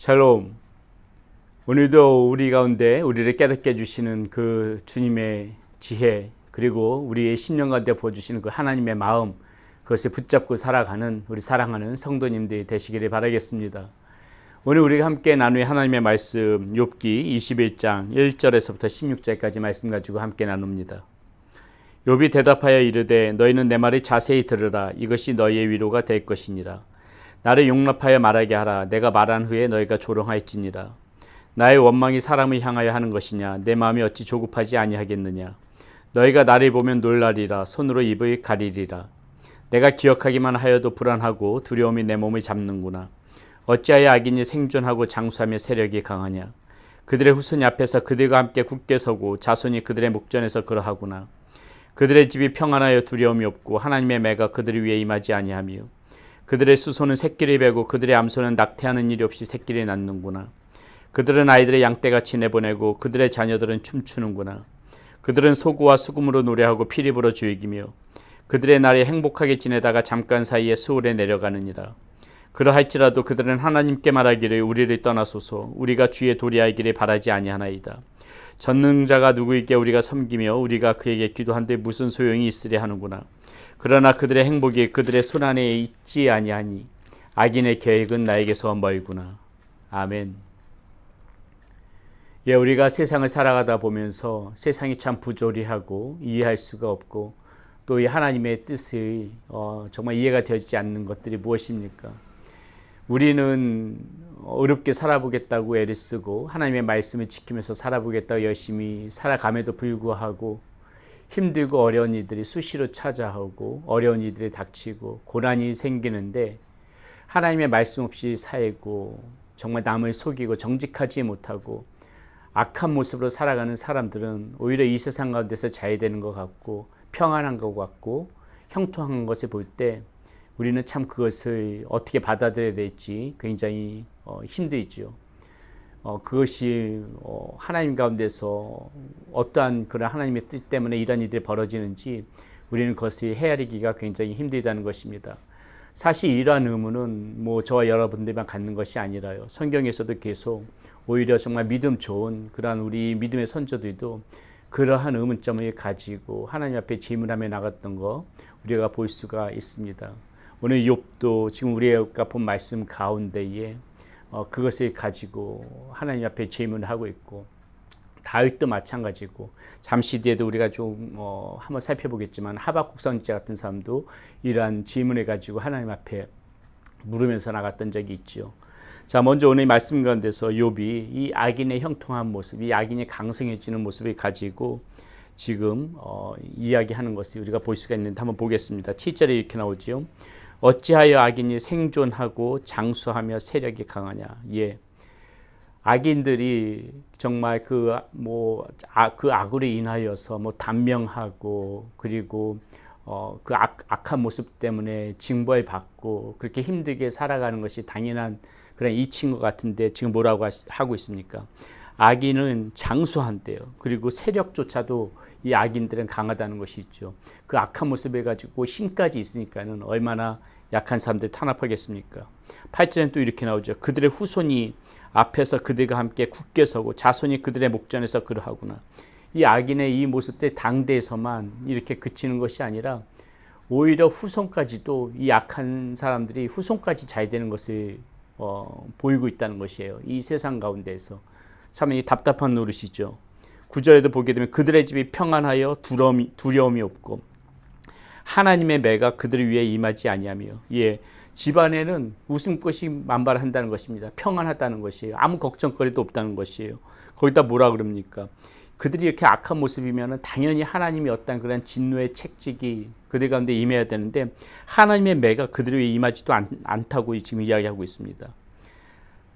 샬롬. 오늘도 우리 가운데 우리를 깨닫게 해주시는 그 주님의 지혜, 그리고 우리의 10년 가운데 보여주시는 그 하나님의 마음, 그것을 붙잡고 살아가는 우리 사랑하는 성도님들이 되시기를 바라겠습니다. 오늘 우리가 함께 나눌 하나님의 말씀 욥기 21장 1절에서부터 16절까지 말씀 가지고 함께 나눕니다. 욥이 대답하여 이르되 너희는 내 말을 자세히 들으라. 이것이 너희의 위로가 될 것이니라. 나를 용납하여 말하게 하라. 내가 말한 후에 너희가 조롱할지니라. 나의 원망이 사람을 향하여 하는 것이냐. 내 마음이 어찌 조급하지 아니하겠느냐. 너희가 나를 보면 놀라리라. 손으로 입을 가리리라. 내가 기억하기만 하여도 불안하고 두려움이 내 몸을 잡는구나. 어찌하여 악인이 생존하고 장수하며 세력이 강하냐. 그들의 후손이 앞에서 그들과 함께 굳게 서고 자손이 그들의 목전에서 그러하구나. 그들의 집이 평안하여 두려움이 없고 하나님의 매가 그들 위에 임하지 아니하며 그들의 수소는 새끼를 베고 그들의 암소는 낙태하는 일이 없이 새끼를 낳는구나. 그들은 아이들의 양떼같이 내보내고 그들의 자녀들은 춤추는구나. 그들은 소고와 수금으로 노래하고 피리부러 즐기며 그들의 날이 행복하게 지내다가 잠깐 사이에 수월에 내려가느니라. 그러할지라도 그들은 하나님께 말하기를 우리를 떠나소서. 우리가 주의 도리하기를 바라지 아니하나이다. 전능자가 누구에게 우리가 섬기며 우리가 그에게 기도한데 무슨 소용이 있으랴 하는구나. 그러나 그들의 행복이 그들의 손안에 있지 아니하니 악인의 계획은 나에게서 멀구나. 아멘. 우리가 세상을 살아가다 보면서 세상이 참 부조리하고 이해할 수가 없고 또 이 하나님의 뜻이 정말 이해가 되지 않는 것들이 무엇입니까? 우리는 어렵게 살아보겠다고 애를 쓰고 하나님의 말씀을 지키면서 살아보겠다고 열심히 살아감에도 불구하고 힘들고 어려운 일들이 수시로 찾아오고 어려운 일들이 닥치고 고난이 생기는데 하나님의 말씀 없이 살고 정말 남을 속이고 정직하지 못하고 악한 모습으로 살아가는 사람들은 오히려 이 세상 가운데서 잘 되는 것 같고 평안한 것 같고 형통한 것을 볼 때 우리는 참 그것을 어떻게 받아들여야 될지 굉장히 힘들죠. 그것이 하나님 가운데서 어떠한 그런 하나님의 뜻 때문에 이런 일들이 벌어지는지 우리는 그것을 헤아리기가 굉장히 힘들다는 것입니다. 사실 이러한 의무는 저와 여러분들만 갖는 것이 아니라요. 성경에서도 계속 오히려 정말 믿음 좋은 그러한 우리 믿음의 선조들도 그러한 의문점을 가지고 하나님 앞에 질문하며 나갔던 거 우리가 볼 수가 있습니다. 오늘 욥도 지금 우리가 본 말씀 가운데에 그것을 가지고 하나님 앞에 질문을 하고 있고 다윗도 마찬가지고 잠시 뒤에도 우리가 좀 한번 살펴보겠지만 하박국 선지자 같은 사람도 이러한 질문을 가지고 하나님 앞에 물으면서 나갔던 적이 있죠. 자, 먼저 오늘 말씀 가운데서 욥이 이 악인의 형통한 모습, 이 악인이 강성해지는 모습을 가지고 지금 이야기하는 것을 우리가 볼 수가 있는데 한번 보겠습니다. 7절에 이렇게 나오지요. 어찌하여 악인이 생존하고 장수하며 세력이 강하냐. 악인들이 정말 그 악으로 인하여서 단명하고 그리고 그 악한 모습 때문에 징벌 받고 그렇게 힘들게 살아가는 것이 당연한 그런 이치인 것 같은데 지금 뭐라고 하고 있습니까? 악인은 장수한대요. 그리고 세력조차도 이 악인들은 강하다는 것이 있죠. 그 악한 모습을 가지고 힘까지 있으니까는 얼마나 약한 사람들 탄압하겠습니까? 8절엔 또 이렇게 나오죠. 그들의 후손이 앞에서 그들과 함께 굳게 서고 자손이 그들의 목전에서 그러하구나. 이 악인의 이 모습들 당대에서만 이렇게 그치는 것이 아니라 오히려 후손까지도 이 악한 사람들이 후손까지 잘 되는 것을 보이고 있다는 것이에요. 이 세상 가운데에서 참 답답한 노릇이죠. 9절에도 보게 되면 그들의 집이 평안하여 두려움이 없고 하나님의 매가 그들을 위해 임하지 아니하며 집안에는 웃음꽃이 만발한다는 것입니다. 평안하다는 것이에요. 아무 걱정거리도 없다는 것이에요. 거기다 뭐라 그럽니까? 그들이 이렇게 악한 모습이면 당연히 하나님이 어떤 그런 진노의 책찍이 그들 가운데 임해야 되는데 하나님의 매가 그들 위해 임하지도 않다고 지금 이야기하고 있습니다.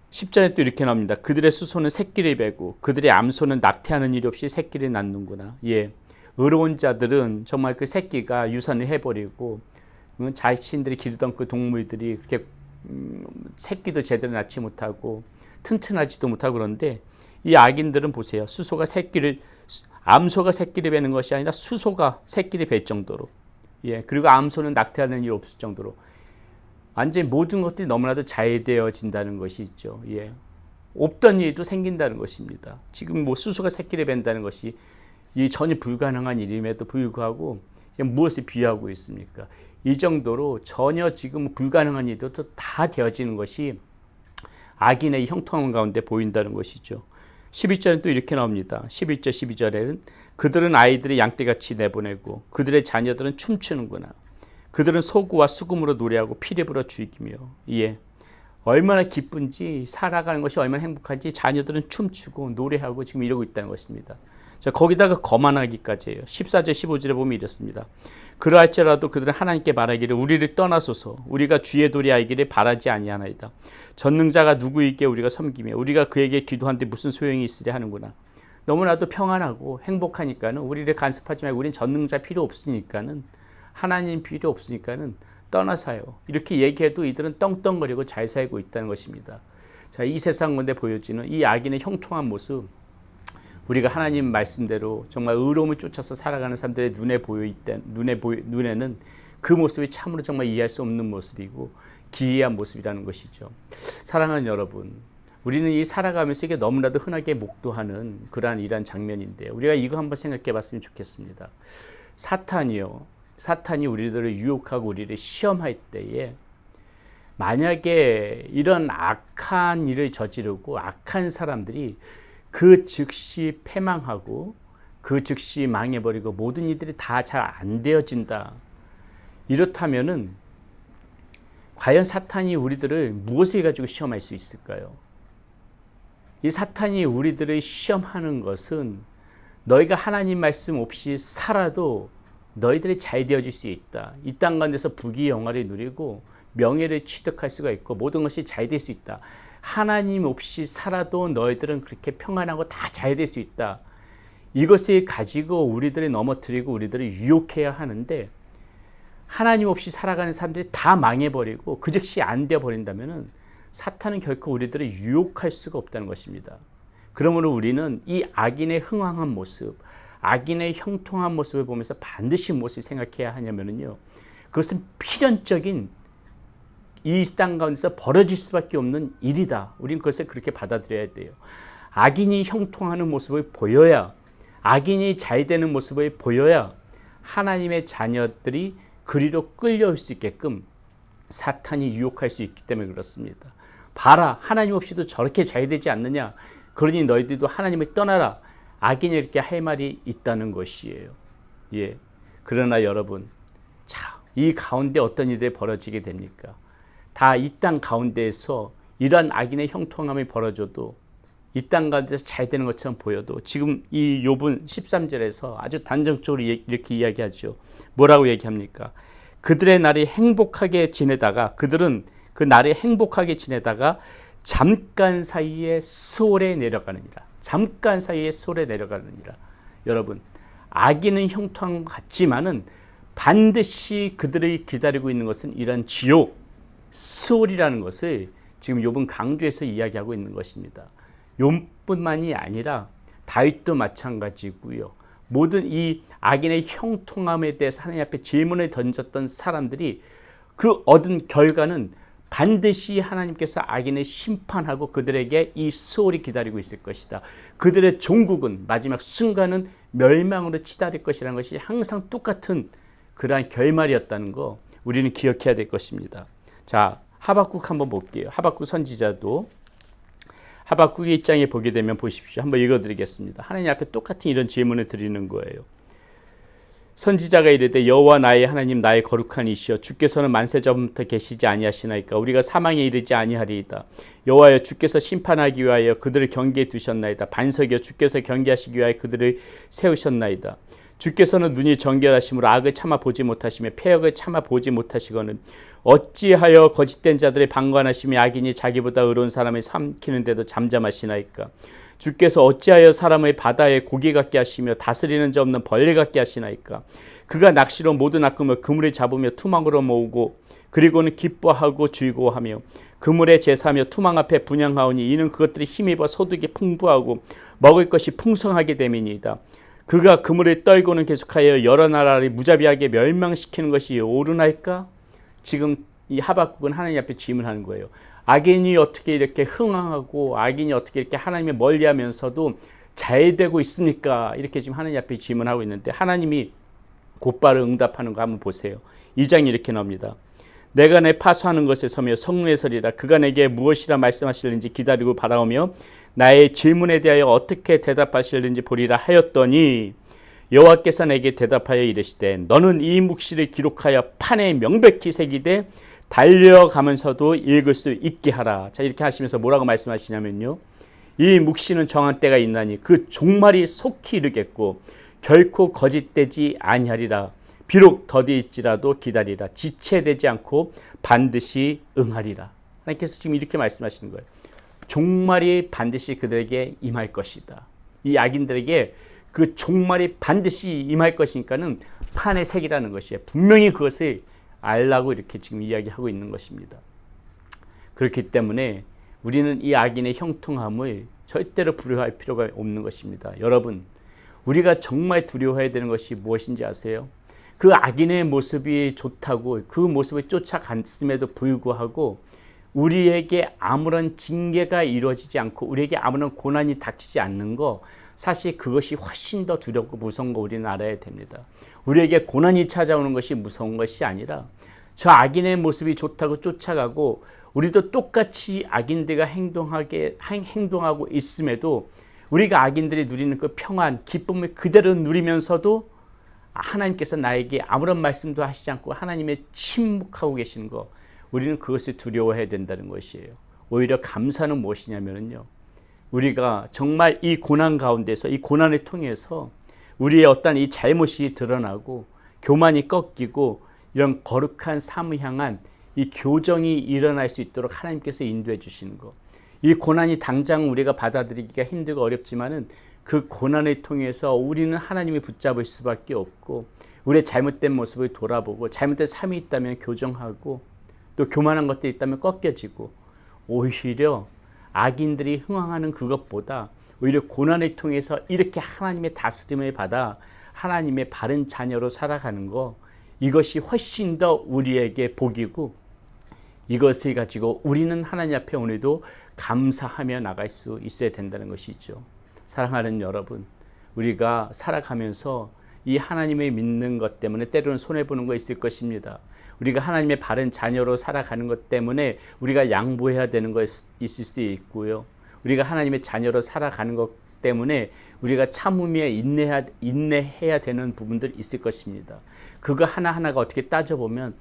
10절에 또 이렇게 나옵니다. 그들의 수소는 새끼를 베고 그들의 암소는 낙태하는 일 없이 새끼를 낳는구나. 의로운 자들은 정말 그 새끼가 유산을 해버리고 자신들이 기르던 그 동물들이 그렇게 새끼도 제대로 낳지 못하고 튼튼하지도 못하고 그런데 이 악인들은 보세요. 암소가 새끼를 베는 것이 아니라 수소가 새끼를 벨 정도로 그리고 암소는 낙태하는 일 없을 정도로 완전히 모든 것들이 너무나도 잘 되어진다는 것이 있죠. 없던 일도 생긴다는 것입니다. 지금 뭐 수소가 새끼를 벤다는 것이 이 전혀 불가능한 일임에도 불구하고 무엇을 비유하고 있습니까? 이 정도로 전혀 지금 불가능한 일도 다 되어지는 것이 악인의 형통함 가운데 보인다는 것이죠. 11절은 또 이렇게 나옵니다. 11절 12절에는 그들은 아이들을 양떼같이 내보내고 그들의 자녀들은 춤추는구나. 그들은 소구와 수금으로 노래하고 피를 불어 죽이며. 예, 얼마나 기쁜지, 살아가는 것이 얼마나 행복한지 자녀들은 춤추고 노래하고 지금 이러고 있다는 것입니다. 자, 거기다가 거만하기까지예요. 14절 15절에 보면 이렇습니다. 그러할지라도 그들은 하나님께 말하기를 우리를 떠나소서 우리가 주의 도리 알기를 바라지 아니하나이다. 전능자가 누구이기에 우리가 섬기며 우리가 그에게 기도하는데 무슨 소용이 있으랴 하는구나. 너무나도 평안하고 행복하니까는 우리를 간섭하지 말고 우리는 전능자 필요 없으니까는 하나님 필요 없으니까는 떠나사요. 이렇게 얘기해도 이들은 떵떵거리고 잘 살고 있다는 것입니다. 자, 이 세상 가운데 보여지는 이 악인의 형통한 모습, 우리가 하나님 말씀대로 정말 의로움을 쫓아서 살아가는 사람들의 눈에는 그 모습이 참으로 정말 이해할 수 없는 모습이고 기이한 모습이라는 것이죠. 사랑하는 여러분, 우리는 이 살아가면서 이게 너무나도 흔하게 목도하는 그러한 이러한 장면인데요. 우리가 이거 한번 생각해 봤으면 좋겠습니다. 사탄이 우리들을 유혹하고 우리를 시험할 때에 만약에 이런 악한 일을 저지르고 악한 사람들이 그 즉시 패망하고 그 즉시 망해버리고 모든 일들이 다 잘 안 되어진다. 이렇다면은 과연 사탄이 우리들을 무엇을 가지고 시험할 수 있을까요? 이 사탄이 우리들을 시험하는 것은 너희가 하나님 말씀 없이 살아도 너희들이 잘 되어질 수 있다. 이 땅 가운데서 부귀 영화를 누리고 명예를 취득할 수가 있고 모든 것이 잘 될 수 있다. 하나님 없이 살아도 너희들은 그렇게 평안하고 다 잘 될 수 있다. 이것을 가지고 우리들을 넘어뜨리고 우리들을 유혹해야 하는데 하나님 없이 살아가는 사람들이 다 망해버리고 그 즉시 안 되어버린다면 사탄은 결코 우리들을 유혹할 수가 없다는 것입니다. 그러므로 우리는 이 악인의 흥황한 모습, 악인의 형통한 모습을 보면서 반드시 무엇을 생각해야 하냐면요, 그것은 필연적인 이 땅 가운데서 벌어질 수밖에 없는 일이다. 우리는 그것을 그렇게 받아들여야 돼요. 악인이 형통하는 모습을 보여야, 악인이 잘 되는 모습을 보여야 하나님의 자녀들이 그리로 끌려올 수 있게끔 사탄이 유혹할 수 있기 때문에 그렇습니다. 봐라, 하나님 없이도 저렇게 잘 되지 않느냐. 그러니 너희들도 하나님을 떠나라. 악인이 이렇게 할 말이 있다는 것이에요. 예. 그러나 여러분, 자, 이 가운데 어떤 일들이 벌어지게 됩니까? 다 이 땅 가운데에서 이러한 악인의 형통함이 벌어져도 이 땅 가운데서 잘 되는 것처럼 보여도 지금 이 욥은 13절에서 아주 단정적으로 이렇게 이야기하죠. 뭐라고 얘기합니까? 그들의 날이 행복하게 지내다가 그들은 그 날이 행복하게 지내다가 잠깐 사이에 수월에 내려가느니라. 잠깐 사이에 수월에 내려가느니라. 여러분, 악인은 형통한 것 같지만은 반드시 그들이 기다리고 있는 것은 이런 지옥, 수월이라는 것을 지금 욥은 강조해서 이야기하고 있는 것입니다. 욥뿐만이 아니라 다윗도 마찬가지고요. 모든 이 악인의 형통함에 대해서 하나님 앞에 질문을 던졌던 사람들이 그 얻은 결과는 반드시 하나님께서 악인을 심판하고 그들에게 이 수월이 기다리고 있을 것이다. 그들의 종국은 마지막 순간은 멸망으로 치달을 것이라는 것이 항상 똑같은 그러한 결말이었다는 거 우리는 기억해야 될 것입니다. 자, 하박국 한번 볼게요. 하박국 선지자도 하박국의 1장에 보게 되면 보십시오. 한번 읽어드리겠습니다. 하나님 앞에 똑같은 이런 질문을 드리는 거예요. 선지자가 이르되 여호와 나의 하나님 나의 거룩한 이시여 주께서는 만세 전부터 계시지 아니하시나이까 우리가 사망에 이르지 아니하리이다. 여호와여 주께서 심판하기 위하여 그들을 경계에 두셨나이다. 반석이여 주께서 경계하시기 위하여 그들을 세우셨나이다. 주께서는 눈이 정결하심으로 악을 참아 보지 못하시며 패역을 참아 보지 못하시거늘 어찌하여 거짓된 자들의 방관하시며 악인이 자기보다 의로운 사람을 삼키는데도 잠잠하시나이까. 주께서 어찌하여 사람을 바다에 고기 같게 하시며 다스리는 자 없는 벌레 같게 하시나이까. 그가 낚시로 모든 낚음을 그물에 잡으며 투망으로 모으고 그리고는 기뻐하고 즐거워하며 그물에 제사하며 투망 앞에 분향하오니 이는 그것들이 힘입어 소득이 풍부하고 먹을 것이 풍성하게 됨이니이다. 그가 그물을 떨고는 계속하여 여러 나라를 무자비하게 멸망시키는 것이 옳으나이까? 지금 이 하박국은 하나님 앞에 질문하는 거예요. 악인이 어떻게 이렇게 흥황하고 악인이 어떻게 이렇게 하나님의 멀리하면서도 잘 되고 있습니까? 이렇게 지금 하나님 앞에 질문하고 있는데 하나님이 곧바로 응답하는 거 한번 보세요. 2장이 이렇게 나옵니다. 내가 내 파수하는 것에 서며 성문에 서리라. 그가 내게 무엇이라 말씀하실는지 기다리고 바라오며 나의 질문에 대하여 어떻게 대답하실는지 보리라 하였더니 여호와께서 내게 대답하여 이르시되 너는 이 묵시를 기록하여 판에 명백히 새기되 달려가면서도 읽을 수 있게 하라. 자, 이렇게 하시면서 뭐라고 말씀하시냐면요, 이 묵시는 정한 때가 있나니 그 종말이 속히 이르겠고 결코 거짓되지 아니하리라. 비록 더디일지라도 기다리라. 지체되지 않고 반드시 응하리라. 하나님께서 지금 이렇게 말씀하시는 거예요. 종말이 반드시 그들에게 임할 것이다. 이 악인들에게 그 종말이 반드시 임할 것이니까는 판에 새기라는 것이에요. 분명히 그것을 알라고 이렇게 지금 이야기하고 있는 것입니다. 그렇기 때문에 우리는 이 악인의 형통함을 절대로 두려워할 필요가 없는 것입니다. 여러분, 우리가 정말 두려워해야 되는 것이 무엇인지 아세요? 그 악인의 모습이 좋다고 그 모습을 쫓아갔음에도 불구하고 우리에게 아무런 징계가 이루어지지 않고 우리에게 아무런 고난이 닥치지 않는 거, 사실 그것이 훨씬 더 두렵고 무서운 거 우리는 알아야 됩니다. 우리에게 고난이 찾아오는 것이 무서운 것이 아니라 저 악인의 모습이 좋다고 쫓아가고 우리도 똑같이 악인들과 행동하고 있음에도 우리가 악인들이 누리는 그 평안, 기쁨을 그대로 누리면서도 하나님께서 나에게 아무런 말씀도 하시지 않고 하나님의 침묵하고 계시는 거, 우리는 그것을 두려워해야 된다는 것이에요. 오히려 감사는 무엇이냐면요, 우리가 정말 이 고난 가운데서 이 고난을 통해서 우리의 어떤 이 잘못이 드러나고 교만이 꺾이고 이런 거룩한 삶을 향한 이 교정이 일어날 수 있도록 하나님께서 인도해 주시는 것. 이 고난이 당장 우리가 받아들이기가 힘들고 어렵지만은 그 고난을 통해서 우리는 하나님이 붙잡을 수밖에 없고 우리의 잘못된 모습을 돌아보고 잘못된 삶이 있다면 교정하고 또 교만한 것들이 있다면 꺾여지고, 오히려 악인들이 흥황하는 그것보다 오히려 고난을 통해서 이렇게 하나님의 다스림을 받아 하나님의 바른 자녀로 살아가는 거, 이것이 훨씬 더 우리에게 복이고 이것을 가지고 우리는 하나님 앞에 오늘도 감사하며 나갈 수 있어야 된다는 것이죠. 사랑하는 여러분, 우리가 살아가면서 이 하나님을 믿는 것 때문에 때로는 손해보는 거 있을 것입니다. 우리가 하나님의 바른 자녀로 살아가는 것 때문에 우리가 양보해야 되는 거 있을 수 있고요. 우리가 하나님의 자녀로 살아가는 것 때문에 우리가 참으며 인내해야 되는 부분들이 있을 것입니다. 그거 하나하나가 어떻게 따져보면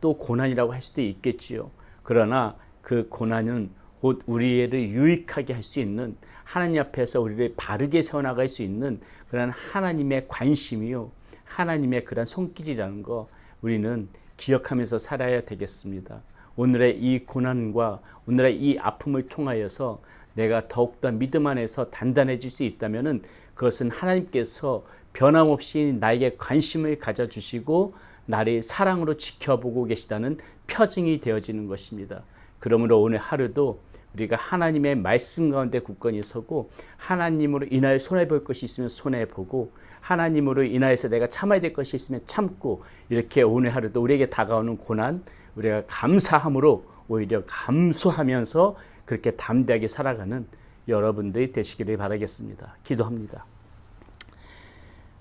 또 고난이라고 할 수도 있겠지요. 그러나 그 고난은 곧 우리를 유익하게 할 수 있는, 하나님 앞에서 우리를 바르게 세워나갈 수 있는 그런 하나님의 관심이요, 하나님의 그런 손길이라는 거 우리는 기억하면서 살아야 되겠습니다. 오늘의 이 고난과 오늘의 이 아픔을 통하여서 내가 더욱더 믿음 안에서 단단해질 수 있다면 그것은 하나님께서 변함없이 나에게 관심을 가져주시고 나를 사랑으로 지켜보고 계시다는 표징이 되어지는 것입니다. 그러므로 오늘 하루도 우리가 하나님의 말씀 가운데 굳건히 서고 하나님으로 인하여 손해볼 것이 있으면 손해보고 하나님으로 인하여서 내가 참아야 될 것이 있으면 참고, 이렇게 오늘 하루도 우리에게 다가오는 고난 우리가 감사함으로 오히려 감수하면서 그렇게 담대하게 살아가는 여러분들이 되시기를 바라겠습니다. 기도합니다.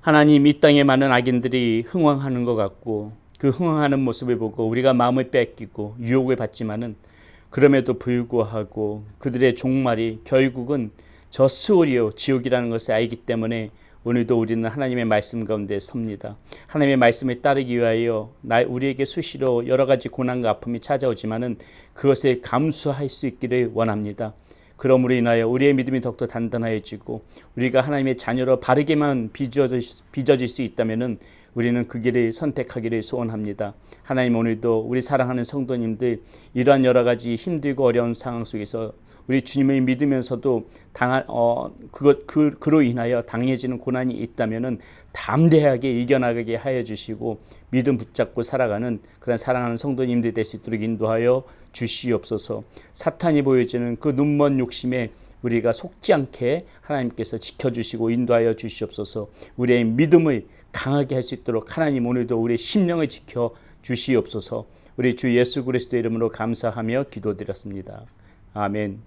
하나님, 이 땅에 많은 악인들이 흥황하는 것 같고 그 흥황하는 모습을 보고 우리가 마음을 뺏기고 유혹을 받지만은 그럼에도 불구하고 그들의 종말이 결국은 저 스올이요 지옥이라는 것을 알기 때문에 오늘도 우리는 하나님의 말씀 가운데 섭니다. 하나님의 말씀을 따르기 위하여 우리에게 수시로 여러 가지 고난과 아픔이 찾아오지만은 그것을 감수할 수 있기를 원합니다. 그러므로 인하여 우리의 믿음이 더욱더 단단해지고 우리가 하나님의 자녀로 바르게만 빚어질 수 있다면은 우리는 그 길을 선택하기를 소원합니다. 하나님, 오늘도 우리 사랑하는 성도님들 이러한 여러 가지 힘들고 어려운 상황 속에서 우리 주님을 믿으면서도 그로 인하여 당해지는 고난이 있다면은 담대하게 이겨나가게 하여 주시고 믿음 붙잡고 살아가는 그런 사랑하는 성도님들이 될 수 있도록 인도하여 주시옵소서. 사탄이 보여주는 그 눈먼 욕심에 우리가 속지 않게 하나님께서 지켜주시고 인도하여 주시옵소서. 우리의 믿음을 강하게 할 수 있도록 하나님, 오늘도 우리의 심령을 지켜 주시옵소서. 우리 주 예수 그리스도 이름으로 감사하며 기도드렸습니다. 아멘.